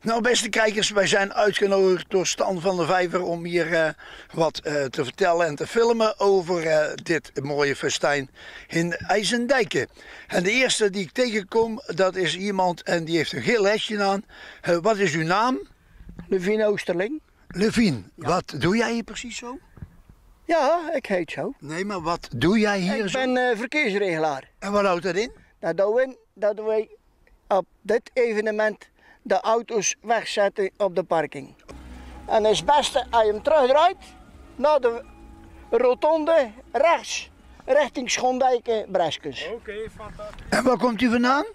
Nou, beste kijkers, wij zijn uitgenodigd door Stan van der Vijver om hier wat te vertellen en te filmen over dit mooie festijn in IJsendijke. En de eerste die ik tegenkom, dat is iemand en die heeft een geel hesje aan. Wat is uw naam? Levien Oosterling. Levien, ja. Wat doe jij hier precies zo? Ja, ik heet zo. Nee, maar wat doe jij hier zo? Ik ben verkeersregelaar. En wat houdt dat in? Dat wij op dit evenement de auto's wegzetten op de parking. En het is het beste als je hem terugdraait naar de rotonde rechts, richting Schondijken, Breskens. Oké, fantastisch. En waar komt u vandaan?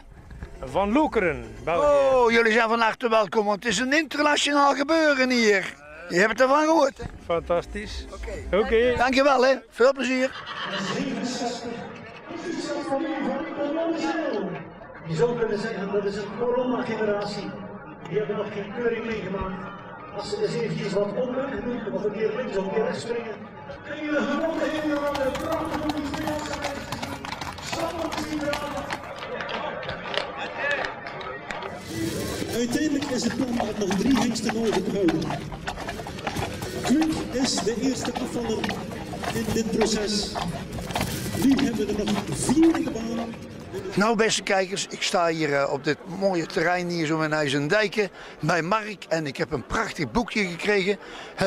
Van Lokeren, België. Oh, jullie zijn van harte welkom, want het is een internationaal gebeuren hier. Je hebt ervan gehoord, hè? Fantastisch. Oké. Dankjewel, hè. Veel plezier. Je zou kunnen zeggen dat is een corona-generatie. Die hebben nog geen keuring meegemaakt. Als ze eens eventjes wat ongelukkig doen, of een keer links of een keer rechts springen, kun je gewoon de hele andere prachtige muziek Uiteindelijk is het plan dat nog 3 hengsten mogen houden. Kwik is de eerste afvaller in dit proces. Nu hebben we er nog 4 in de baan. Nou, beste kijkers, ik sta hier op dit mooie terrein hier zo in IJsendijke bij Mark en ik heb een prachtig boekje gekregen.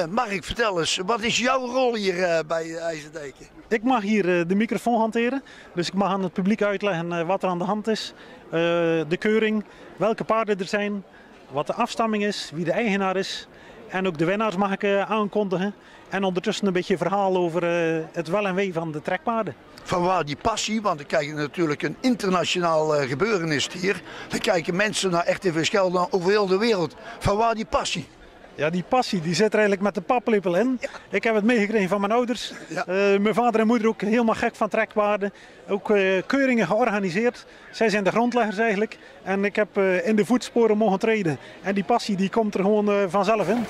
Mark, vertel eens, wat is jouw rol hier bij IJsendijke? Ik mag hier de microfoon hanteren, dus ik mag aan het publiek uitleggen wat er aan de hand is, de keuring, welke paarden er zijn, wat de afstamming is, wie de eigenaar is en ook de winnaars mag ik aankondigen en ondertussen een beetje verhaal over het wel en wee van de trekpaarden. Vanwaar die passie, want er kijken natuurlijk een internationaal gebeuren is hier. Er kijken mensen naar RTV Schelden over heel de wereld. Vanwaar die passie? Ja, die passie die zit er eigenlijk met de paplepel in. Ja. Ik heb het meegekregen van mijn ouders. Ja. Mijn vader en moeder ook helemaal gek van trekpaarden. Ook keuringen georganiseerd. Zij zijn de grondleggers eigenlijk. En ik heb in de voetsporen mogen treden. En die passie die komt er gewoon vanzelf in.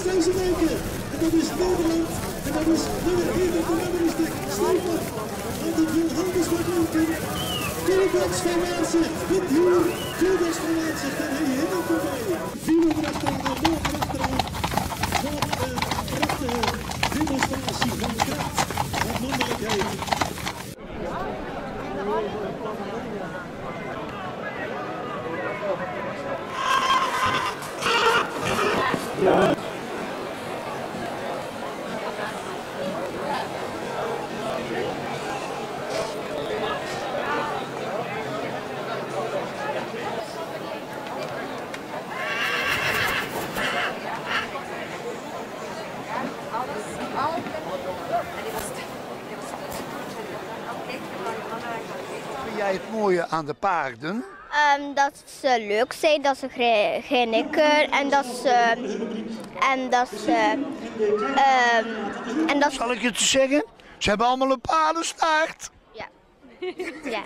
IJsendijke. En dat is Nederland. En dat is nummer 1 op de nummeristik. Stefan. Want het wil Handels wat lopen. Koolbats van Maarsen. Met hier. Koolbats van Maarsen. Daar heb je helemaal voorbij. Vino erachteraan. Morgen achteraan. Wat een prachtige demonstratie van kracht. Van mannelijkheid. Ja. Vind jij het mooie aan de paarden? Dat ze leuk zijn, dat ze grinniken en dat ze... Zal ik het zeggen? Ze hebben allemaal een paardenstaart. Ja. Ja.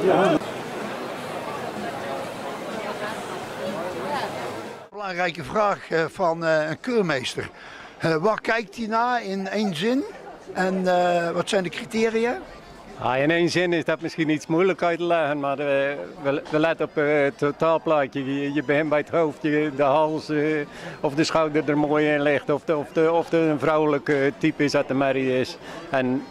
Ja. belangrijke vraag van een keurmeester. Waar kijkt hij naar in één zin? En wat zijn de criteria? In één zin is dat misschien iets moeilijk uit te leggen, maar we letten op het totaalplaatje. Je begint bij het hoofd, de hals, of de schouder er mooi in ligt, of er een vrouwelijk type is dat de merrie is. En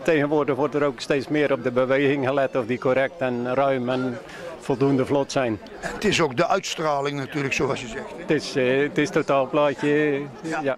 tegenwoordig wordt er ook steeds meer op de beweging gelet, of die correct en ruim en voldoende vlot zijn. En het is ook de uitstraling natuurlijk, zoals je zegt. Het is totaalplaatje, ja.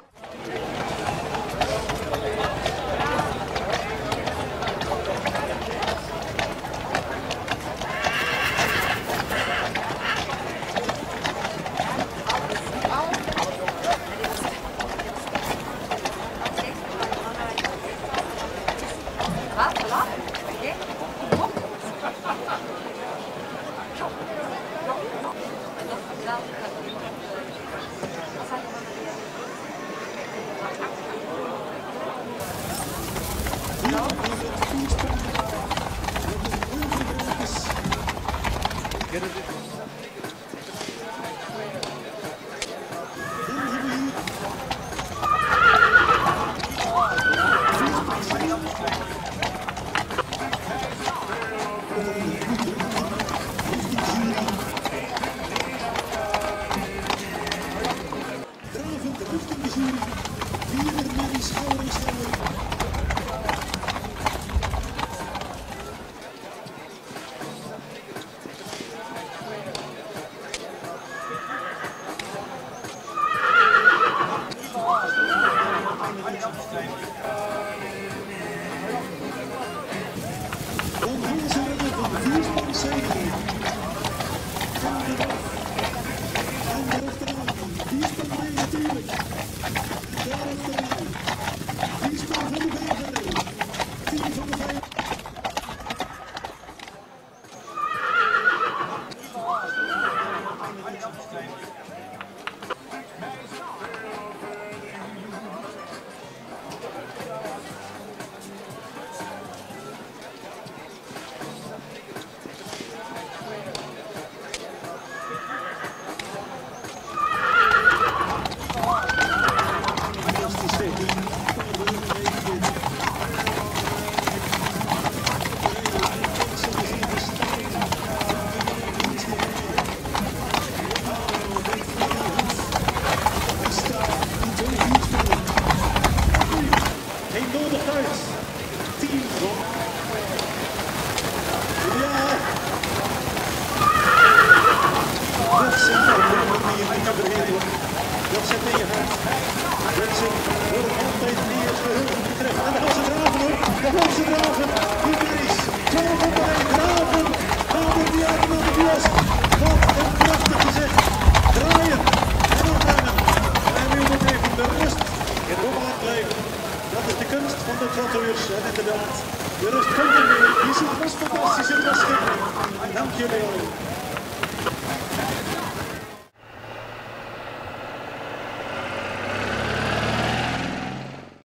De rust komt er weer. Je ziet, het was fantastisch, het was schitterend. Dank jullie wel.